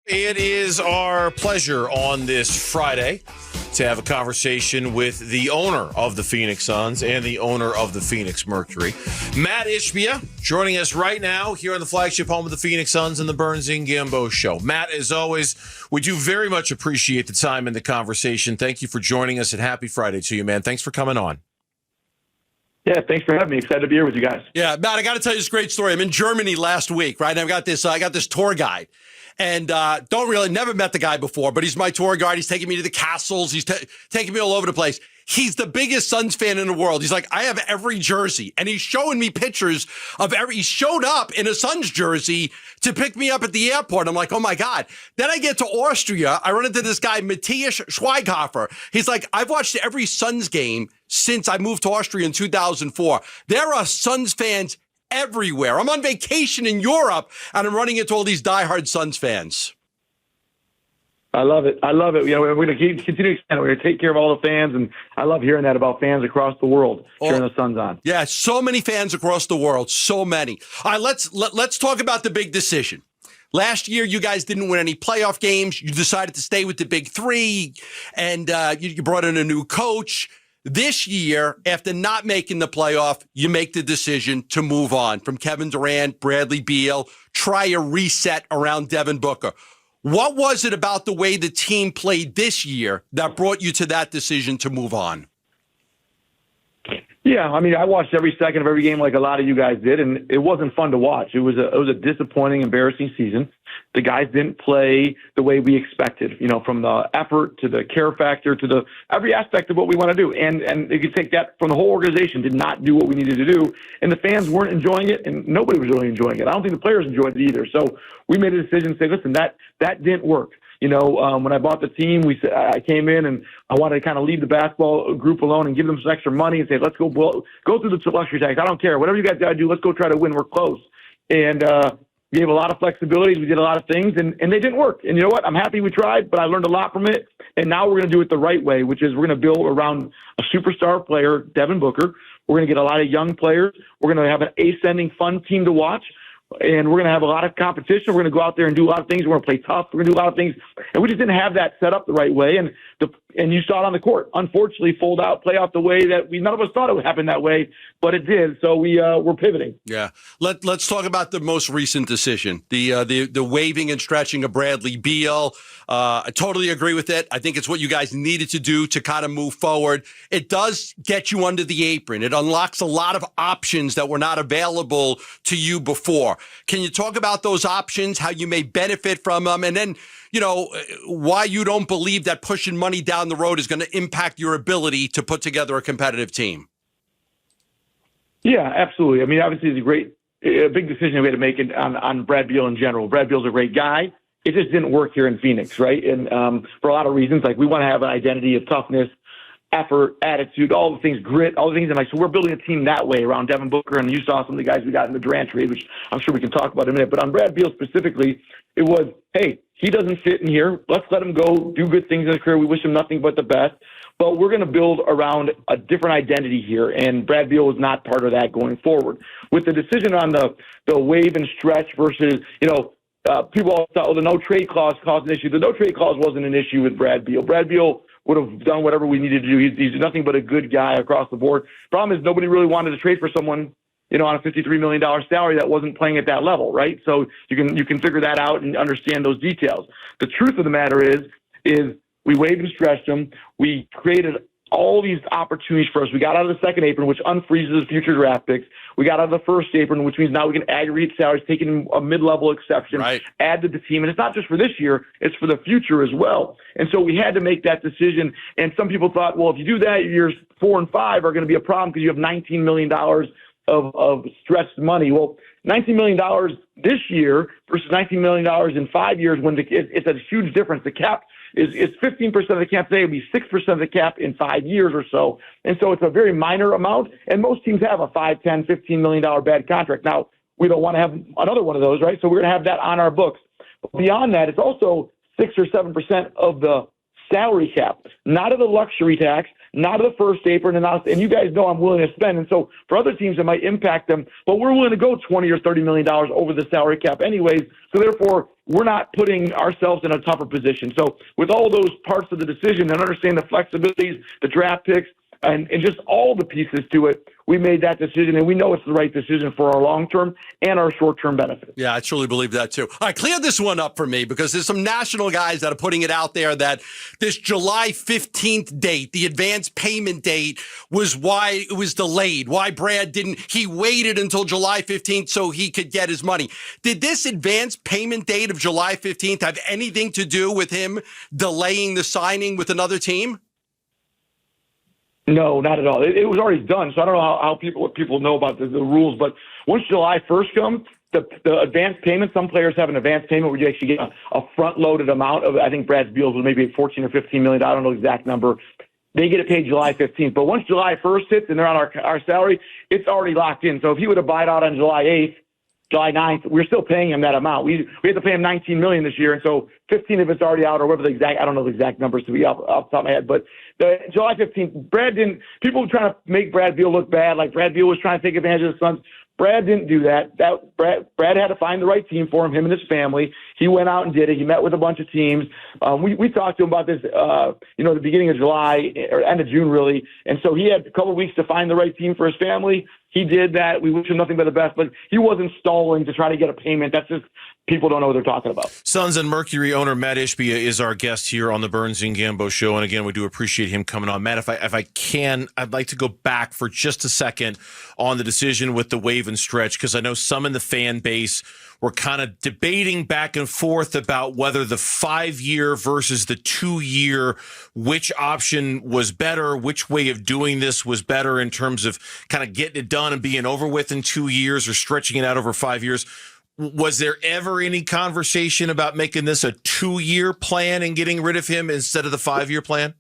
It is our pleasure on this Friday to have a conversation with the owner of the Phoenix Suns and the owner of the Phoenix Mercury, Mat Ishbia, joining us right now here on the flagship home of the Phoenix Suns and the Burns Gambo show. Matt, as always, we do very much appreciate the time and the conversation. Thank you for joining us, and happy Friday to you, man. Thanks for coming on. Yeah, thanks for having me. Excited to be here with you guys. Yeah, Matt, I got to tell you this great story. I'm in Germany last week, right? I got this tour guide. And never met the guy before, but he's my tour guide. He's taking me to the castles. He's taking me all over the place. He's the biggest Suns fan in the world. He's like, I have every jersey. And he's showing me pictures of he showed up in a Suns jersey to pick me up at the airport. I'm like, oh my God. Then I get to Austria. I run into this guy, Matthias Schweighofer. He's like, I've watched every Suns game since I moved to Austria in 2004. There are Suns fans everywhere. I'm on vacation in Europe, and I'm running into all these diehard Suns fans. I love it. You know, we're going to continue to expand. We're going to take care of all the fans, and I love hearing that about fans across the world cheering the Suns on. Yeah, so many fans across the world, so many. All right, let's talk about the big decision. Last year, you guys didn't win any playoff games. You decided to stay with the big three, and you brought in a new coach. This year, after not making the playoff, you make the decision to move on from Kevin Durant, Bradley Beal, try a reset around Devin Booker. What was it about the way the team played this year that brought you to that decision to move on? Yeah, I mean, I watched every second of every game like a lot of you guys did, and it wasn't fun to watch. It was a disappointing, embarrassing season. The guys didn't play the way we expected, you know, from the effort to the care factor to the every aspect of what we want to do. And you can take that from the whole organization did not do what we needed to do, and the fans weren't enjoying it, and nobody was really enjoying it. I don't think the players enjoyed it either. So we made a decision to say, listen, that didn't work. You know, when I bought the team, I came in and I wanted to kind of leave the basketball group alone and give them some extra money and say, let's go through the luxury tax. I don't care. Whatever you guys got to do, let's go try to win. We're close. And we gave a lot of flexibilities. We did a lot of things, and they didn't work. And you know what? I'm happy we tried, but I learned a lot from it. And now we're going to do it the right way, which is we're going to build around a superstar player, Devin Booker. We're going to get a lot of young players. We're going to have an ascending, fun team to watch. And we're going to have a lot of competition. We're going to go out there and do a lot of things. We're going to play tough. We're going to do a lot of things. And we just didn't have that set up the right way. And you saw it on the court. Unfortunately, play off the way that none of us thought it would happen that way, but it did. So we're pivoting. Yeah. Let's talk about the most recent decision, the waiving and stretching of Bradley Beal. I totally agree with it. I think it's what you guys needed to do to kind of move forward. It does get you under the apron. It unlocks a lot of options that were not available to you before. Can you talk about those options, how you may benefit from them, and then, you know, why you don't believe that pushing money down the road is going to impact your ability to put together a competitive team? Yeah, absolutely. I mean, obviously, it's a big decision we had to make on Brad Beal in general. Brad Beal's a great guy. It just didn't work here in Phoenix, right? And for a lot of reasons, like we want to have an identity of toughness, effort, attitude, all the things, grit, all the things. And so we're building a team that way around Devin Booker. And you saw some of the guys we got in the Durant trade, which I'm sure we can talk about in a minute. But on Brad Beal specifically, it was, hey, he doesn't fit in here. Let's let him go do good things in his career. We wish him nothing but the best. But we're going to build around a different identity here. And Brad Beal was not part of that going forward. With the decision on the wave and stretch versus, you know, people always thought, oh, the no trade clause caused an issue. The no trade clause wasn't an issue with Brad Beal. Brad Beal would have done whatever we needed to do. He's nothing but a good guy across the board. Problem is nobody really wanted to trade for someone, you know, on a $53 million salary that wasn't playing at that level, right? So you can figure that out and understand those details. The truth of the matter is we waived and stretched him. We created all these opportunities for us. We got out of the second apron, which unfreezes future draft picks. We got out of the first apron, which means now we can aggregate salaries, taking a mid-level exception, right, add to the team. And it's not just for this year, it's for the future as well. And so we had to make that decision. And some people thought, well, if you do that, years 4 and 5 are going to be a problem because you have $19 million of stretched money. Well, $19 million this year versus $19 million in 5 years, it's a huge difference. The cap is 15% of the cap today. It'll be 6% of the cap in 5 years or so. And so it's a very minor amount. And most teams have a $5, $10, $15 million bad contract. Now, we don't want to have another one of those, right? So we're going to have that on our books. But beyond that, it's also 6 or 7% of the salary cap, not of the luxury tax, not of the first apron, and you guys know I'm willing to spend. And so for other teams, it might impact them, but we're willing to go $20 or $30 million over the salary cap anyways. So therefore, we're not putting ourselves in a tougher position. So with all those parts of the decision and understand the flexibilities, the draft picks, and just all the pieces to it, we made that decision, and we know it's the right decision for our long-term and our short-term benefits. Yeah, I truly believe that too. All right, clear this one up for me, because there's some national guys that are putting it out there that this July 15th date, the advance payment date, was why it was delayed, why Brad he waited until July 15th so he could get his money. Did this advance payment date of July 15th have anything to do with him delaying the signing with another team? No, not at all. It was already done, so I don't know how people know about the rules. But once July 1st comes, the advance payment, some players have an advance payment where you actually get a front-loaded amount of, I think Brad's deals was maybe 14 or 15 million. I don't know the exact number. They get it paid July 15th. But once July 1st hits and they're on our salary, it's already locked in. So if he would have bought out on July 8th, July 9th, we're still paying him that amount. We had to pay him $19 million this year, and so 15 of it's already out, or whatever the exact, I don't know the exact numbers to be off the top of my head, but the July 15th, people were trying to make Brad Beal look bad, like Brad Beal was trying to take advantage of the Suns. Brad didn't do that. Brad had to find the right team for him and his family. He went out and did it. He met with a bunch of teams. We talked to him about this, the beginning of July or end of June, really. And so he had a couple of weeks to find the right team for his family. He did that. We wish him nothing but the best, but he wasn't stalling to try to get a payment. That's just people don't know what they're talking about. Suns and Mercury owner Mat Ishbia is our guest here on the Burns Gambo show. And again, we do appreciate him coming on. Matt, if I can, I'd like to go back for just a second on the decision with the waive and stretch, because I know some in the fan base were kind of debating back and forth about whether the 5-year versus the 2-year, which option was better, which way of doing this was better in terms of kind of getting it done and being over with in 2 years or stretching it out over 5 years. Was there ever any conversation about making this a 2-year plan and getting rid of him instead of the 5-year plan?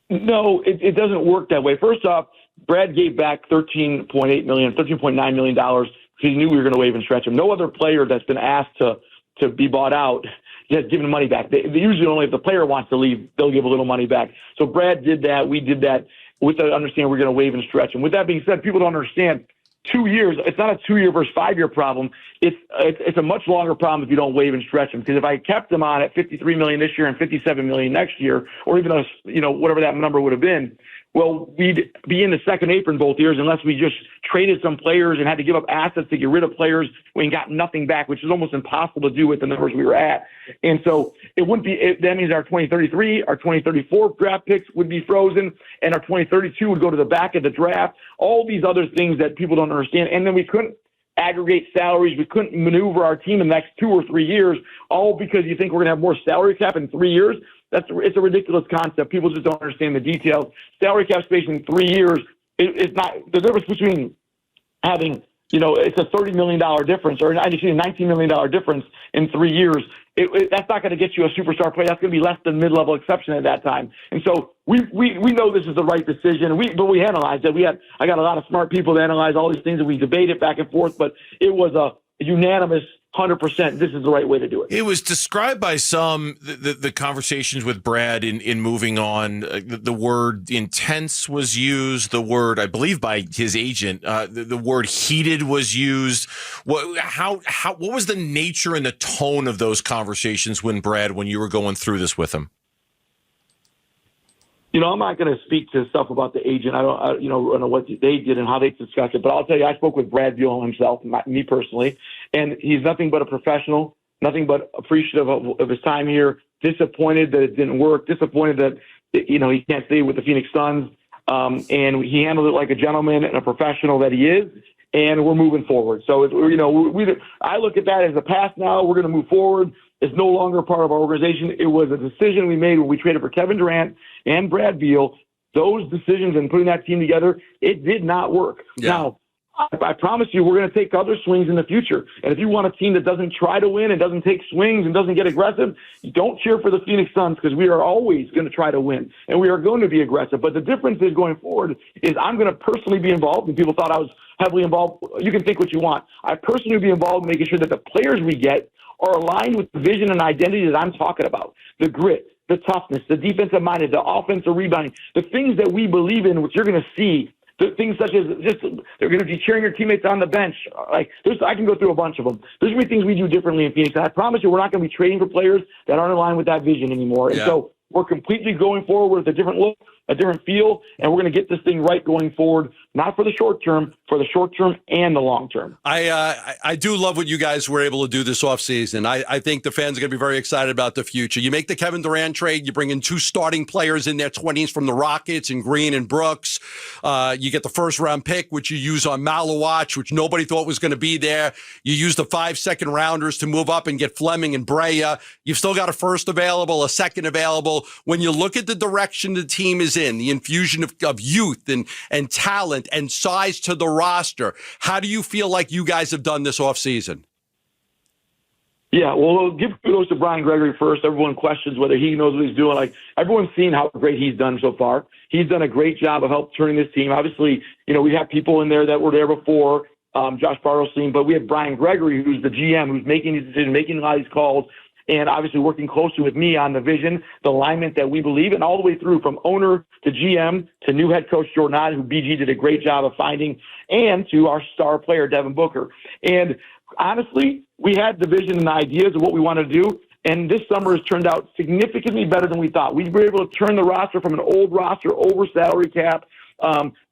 No, it doesn't work that way. First off, Brad gave back $13.9 million because he knew we were going to waive and stretch him. No other player that's been asked to be bought out has given money back. They usually only if the player wants to leave, they'll give a little money back. So Brad did that. We did that with the understanding we're going to waive and stretch him. With that being said, people don't understand 2 years. It's not a 2-year versus 5-year problem. It's a much longer problem if you don't waive and stretch him. Because if I kept him on at $53 million this year and $57 million next year, or even whatever that number would have been, well, we'd be in the second apron both years unless we just traded some players and had to give up assets to get rid of players when we got nothing back, which is almost impossible to do with the numbers we were at. And so it wouldn't be. That means our 2033, our 2034 draft picks would be frozen, and our 2032 would go to the back of the draft. All these other things that people don't understand, and then we couldn't aggregate salaries. We couldn't maneuver our team in the next 2 or 3 years, all because you think we're going to have more salary cap in 3 years. It's a ridiculous concept. People just don't understand the details. Salary cap space in 3 years, it's not the difference between having, it's a $30 million difference, or actually a $19 million difference in 3 years. That's not going to get you a superstar player. That's going to be less than mid-level exception at that time. And so we know this is the right decision. But we analyzed it. I got a lot of smart people to analyze all these things, and we debated back and forth. But it was a unanimous 100%. This is the right way to do it. It was described by some, the conversations with Brad in moving on. The word intense was used. The word, I believe, by his agent, the word heated was used. What was the nature and the tone of those conversations when you were going through this with him? I'm not going to speak to stuff about the agent. I don't know what they did and how they discussed it. But I'll tell you, I spoke with Brad Beal himself, me personally, and he's nothing but a professional, nothing but appreciative of his time here. Disappointed that it didn't work. Disappointed that he can't stay with the Phoenix Suns. And he handled it like a gentleman and a professional that he is. And we're moving forward. So I look at that as a past now. We're going to move forward. It's no longer part of our organization. It was a decision we made when we traded for Kevin Durant and Brad Beal. Those decisions and putting that team together, it did not work. Yeah. Now, I promise you, we're going to take other swings in the future. And if you want a team that doesn't try to win and doesn't take swings and doesn't get aggressive, don't cheer for the Phoenix Suns, because we are always going to try to win and we are going to be aggressive. But the difference is going forward is I'm going to personally be involved. And people thought I was heavily involved. You can think what you want. I personally will be involved in making sure that the players we get are aligned with the vision and identity that I'm talking about. The grit, the toughness, the defensive minded, the offensive rebounding, the things that we believe in, which you're going to see. The things such as just they're going to be cheering your teammates on the bench. Like I can go through a bunch of them. There's going to be things we do differently in Phoenix. And I promise you, we're not going to be trading for players that aren't aligned with that vision anymore. And so we're completely going forward with a different look, a different feel, and we're going to get this thing right going forward, not for the short term and the long term. I do love what you guys were able to do this offseason. I think the fans are going to be very excited about the future. You make the Kevin Durant trade. You bring in 2 starting players in their 20s from the Rockets and Green and Brooks. You get the first-round pick, which you use on Malawach, which nobody thought was going to be there. You use the 5 second-rounders to move up and get Fleming and Brea. You've still got a first available, a second available. When you look at the direction the team is in, the infusion of youth and talent and size to the roster, how do you feel like you guys have done this offseason? Yeah, well, give kudos to Brian Gregory first. Everyone questions whether he knows what he's doing. Like, everyone's seen how great he's done so far. He's done a great job of helping turning this team. Obviously, we have people in there that were there before, Josh Bartelstein, but we have Brian Gregory, who's the GM, who's making these decisions, making a lot of these calls, and obviously working closely with me on the vision, the alignment that we believe in, all the way through from owner to GM to new head coach Jordan Ott, who BG did a great job of finding, and to our star player, Devin Booker. And honestly, we had the vision and the ideas of what we wanted to do, and this summer has turned out significantly better than we thought. We were able to turn the roster from an old roster over salary cap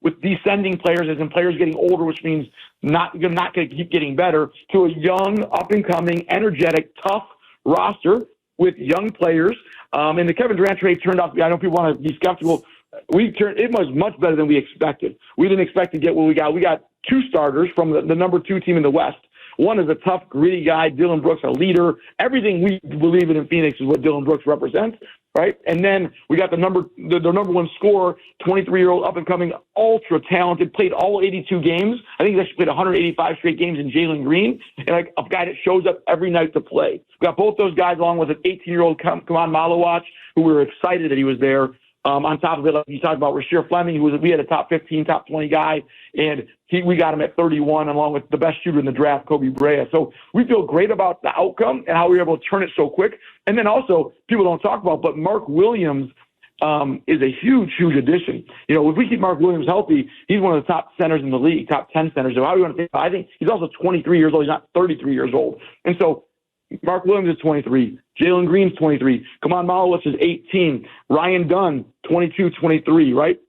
with descending players, as in players getting older, which means not going to keep getting better, to a young, up-and-coming, energetic, tough roster with young players. And the Kevin Durant trade turned out to be, I know people want to be skeptical. It was much better than we expected. We didn't expect to get what we got. We got 2 starters from the number 2 team in the West. One is a tough, gritty guy, Dylan Brooks, a leader. Everything we believe in Phoenix is what Dylan Brooks represents, right? And then we got the number 1 scorer, 23-year-old up-and-coming, ultra-talented, played all 82 games. I think he actually played 185 straight games in Jalen Green, and like a guy that shows up every night to play. We got both those guys along with an 18-year-old Kaman Malawach, who we were excited that he was there. On top of it, like you talked about Rasheer Fleming, we had a top 15, top 20 guy, and we got him at 31, along with the best shooter in the draft, Kobe Brea. So we feel great about the outcome and how we were able to turn it so quick. And then also, people don't talk about, but Mark Williams is a huge, huge addition. If we keep Mark Williams healthy, he's one of the top centers in the league, top 10 centers. So how do you want to think about it? I think he's also 23 years old. He's not 33 years old. And so Mark Williams is 23. Jalen Green's 23. Kaman Malawach is 18. Ryan Dunn, 22, 23, right?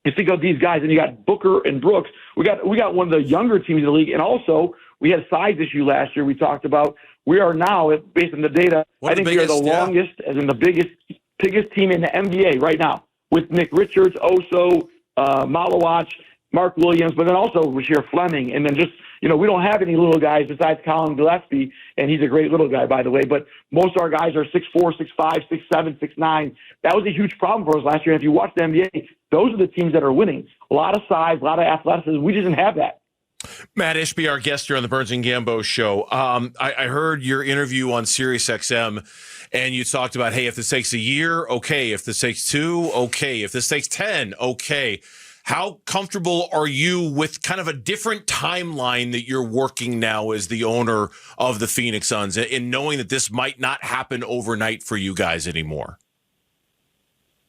You think of these guys, and you got Booker and Brooks. We got one of the younger teams in the league, and also we had a size issue last year we talked about. We are now, based on the data, I think we are the longest, as in the biggest team in the NBA right now, with Nick Richards, Oso, Malawach, Mark Williams, but then also Rasheer Fleming, and then just, we don't have any little guys besides Colin Gillespie, and he's a great little guy, by the way, but most of our guys are 6'4", 6'5", 6'7", 6'9". That was a huge problem for us last year. And if you watch the NBA, those are the teams that are winning. A lot of size, a lot of athleticism. We just didn't have that. Mat Ishbia, our guest here on the Burns Gambo show. I heard your interview on SiriusXM, and you talked about, hey, if this takes a year, okay. If this takes 2, okay. If this takes 10, okay. How comfortable are you with kind of a different timeline that you're working now as the owner of the Phoenix Suns, in knowing that this might not happen overnight for you guys anymore?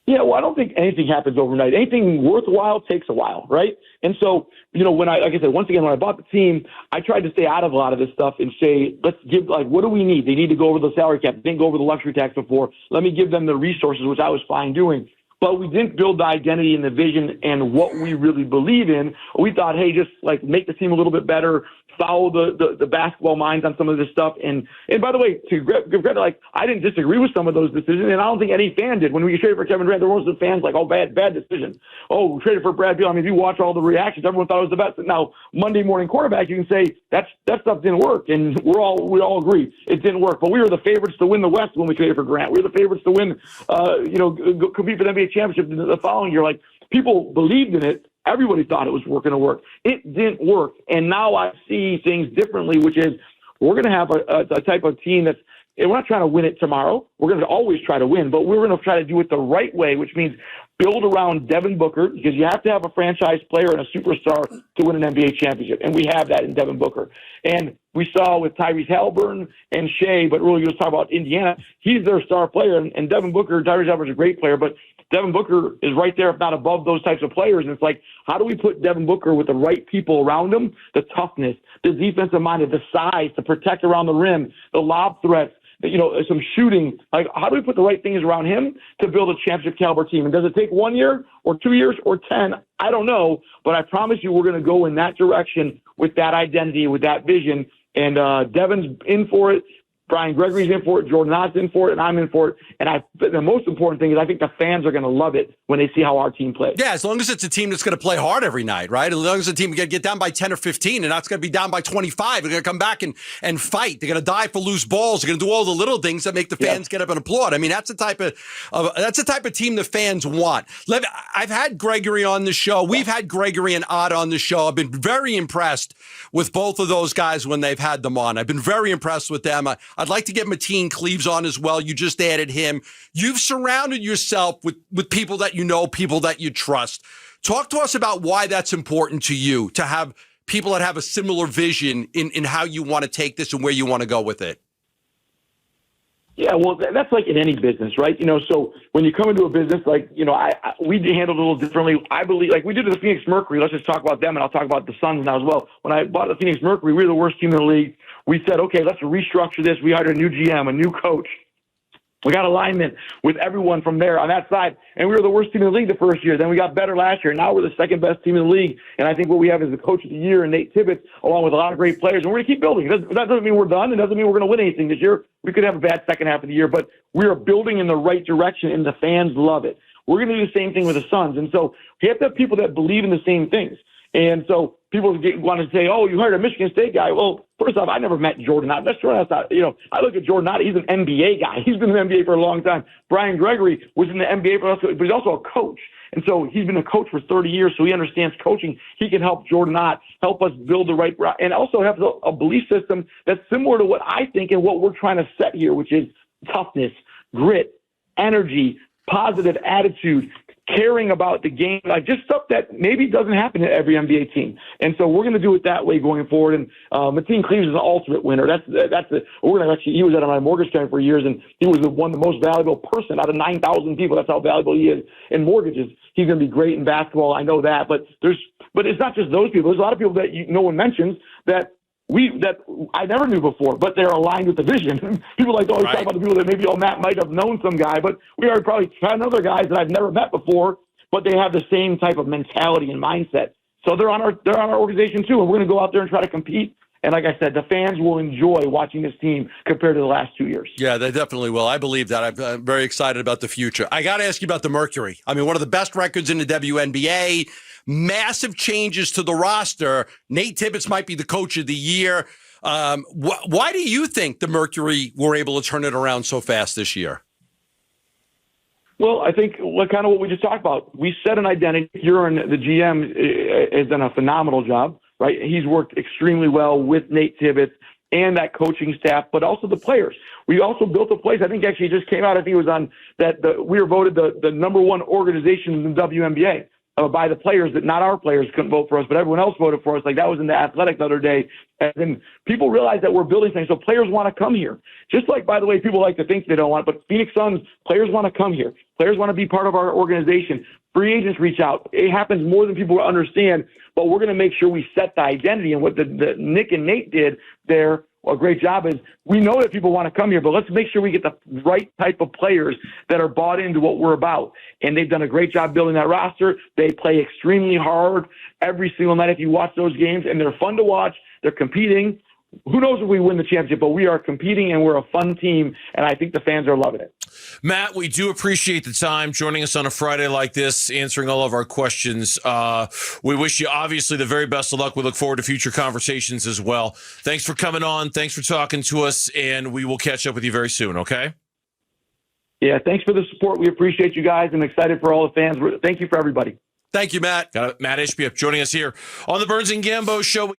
Yeah, well, I don't think anything happens overnight. Anything worthwhile takes a while, right? And so, like I said, once again, when I bought the team, I tried to stay out of a lot of this stuff and say, let's give, what do we need? They need to go over the salary cap. They didn't go over the luxury tax before. Let me give them the resources, which I was fine doing. But we didn't build the identity and the vision and what we really believe in. We thought, hey, just make the team a little bit better, follow the basketball minds on some of this stuff. And by the way, to give credit, I didn't disagree with some of those decisions, and I don't think any fan did. When we traded for Kevin Durant, there were some fans oh, bad decision. Oh, we traded for Brad Beal. I mean, if you watch all the reactions, everyone thought it was the best. Now, Monday morning quarterback, you can say that stuff didn't work, and we all agree it didn't work. But we were the favorites to win the West when we traded for Grant. We were the favorites to win, compete for the NBA championship the following year. People believed in it. Everybody thought it was going to work. It didn't work. And now I see things differently, which is we're going to have a type of team that's and we're not trying to win it tomorrow. We're going to always try to win, but we're going to try to do it the right way, which means build around Devin Booker, because you have to have a franchise player and a superstar to win an NBA championship, and we have that in Devin Booker. And we saw with Tyrese Halliburton and Shea, but really just talk about Indiana, he's their star player, and Devin Booker, Tyrese Halliburton's a great player, but Devin Booker is right there, if not above those types of players. And it's like, how do we put Devin Booker with the right people around him? The toughness, the defensive minded, the size to protect around the rim, the lob threats, some shooting. Like, how do we put the right things around him to build a championship caliber team? And does it take 1 year or 2 years or 10? I don't know, but I promise you we're going to go in that direction with that identity, with that vision. And Devin's in for it. Brian Gregory's in for it, Jordan Knott's in for it, and I'm in for it. And the most important thing is I think the fans are going to love it when they see how our team plays. Yeah, as long as it's a team that's going to play hard every night, right? As long as the team can get down by 10 or 15 and not going to be down by 25. They're going to come back and fight. They're going to die for loose balls. They're going to do all the little things that make the fans get up and applaud. I mean, that's the type of team the fans want. I've had Gregory on the show. We've had Gregory and Ott on the show. I've been very impressed with both of those guys when they've had them on. I've been very impressed with them. I'd like to get Mateen Cleaves on as well. You just added him. You've surrounded yourself with people that you know, people that you trust. Talk to us about why that's important to you, to have people that have a similar vision in how you want to take this and where you want to go with it. Yeah, well, that's like in any business, right? So when you come into a business, like, we handled it a little differently. I believe, like we did with the Phoenix Mercury. Let's just talk about them, and I'll talk about the Suns now as well. When I bought the Phoenix Mercury, we were the worst team in the league. We said, okay, let's restructure this. We hired a new GM, a new coach. We got alignment with everyone from there on that side, and we were the worst team in the league the first year. Then we got better last year. Now we're the second best team in the league, and I think what we have is the coach of the year, Nate Tibbetts, along with a lot of great players, and we're going to keep building. That doesn't mean we're done. It doesn't mean we're going to win anything this year. We could have a bad second half of the year, but we are building in the right direction, and the fans love it. We're going to do the same thing with the Suns, and so we have to have people that believe in the same things. And so people want to say, oh, you hired a Michigan State guy. Well, first off, I never met Jordan Knott. That's Jordan Knott's not, I look at Jordan Knott. He's an NBA guy. He's been in the NBA for a long time. Brian Gregory was in the NBA for us, but he's also a coach. And so he's been a coach for 30 years, so he understands coaching. He can help Jordan Knott, help us build the right route, and also have a belief system that's similar to what I think and what we're trying to set here, which is toughness, grit, energy, positive attitude, caring about the game, like just stuff that maybe doesn't happen at every NBA team. And so we're going to do it that way going forward. And Mateen Cleaves is an ultimate winner. We're going to actually, he was at my mortgage company for years, and he was the most valuable person out of 9,000 people. That's how valuable he is in mortgages. He's going to be great in basketball. I know that, but it's not just those people. There's a lot of people that no one mentions that I never knew before, but they're aligned with the vision. People like to always talk about the people that maybe Matt might have known some guy, but we are probably 10 other guys that I've never met before, but they have the same type of mentality and mindset. So they're on our organization too, and we're going to go out there and try to compete. And like I said, the fans will enjoy watching this team compared to the last 2 years. Yeah, they definitely will. I believe that. I'm very excited about the future. I got to ask you about the Mercury. I mean, one of the best records in the WNBA. Massive changes to the roster. Nate Tibbetts might be the coach of the year. Why do you think the Mercury were able to turn it around so fast this year? Well, I think kind of what we just talked about. We set an identity. Uren, the GM, has done a phenomenal job, right? He's worked extremely well with Nate Tibbetts and that coaching staff, but also the players. We also built a place. I think actually just came out. I think it was on that. We were voted the number one organization in the WNBA. By the players, that not our players couldn't vote for us, but everyone else voted for us. Like that was in the Athletic the other day. And then people realize that we're building things. So players want to come here. Just like, by the way, people like to think they don't want it, but Phoenix Suns, players want to come here. Players want to be part of our organization. Free agents reach out. It happens more than people understand, but we're going to make sure we set the identity. And what the Nick and Nate did there, a great job is we know that people want to come here, but let's make sure we get the right type of players that are bought into what we're about. And they've done a great job building that roster. They play extremely hard every single night if you watch those games, and they're fun to watch. They're competing. Who knows if we win the championship, but we are competing, and we're a fun team, and I think the fans are loving it. Matt, we do appreciate the time joining us on a Friday like this, answering all of our questions. We wish you obviously the very best of luck. We look forward to future conversations as well. Thanks for coming on. Thanks for talking to us, and we will catch up with you very soon, okay? Yeah, thanks for the support. We appreciate you guys and excited for all the fans. Thank you for everybody. Thank you, Matt. Matt Ishbia joining us here on the Burns Gambo Show.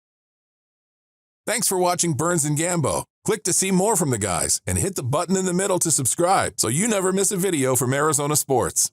Thanks for watching Burns Gambo. Click to see more from the guys and hit the button in the middle to subscribe so you never miss a video from Arizona sports.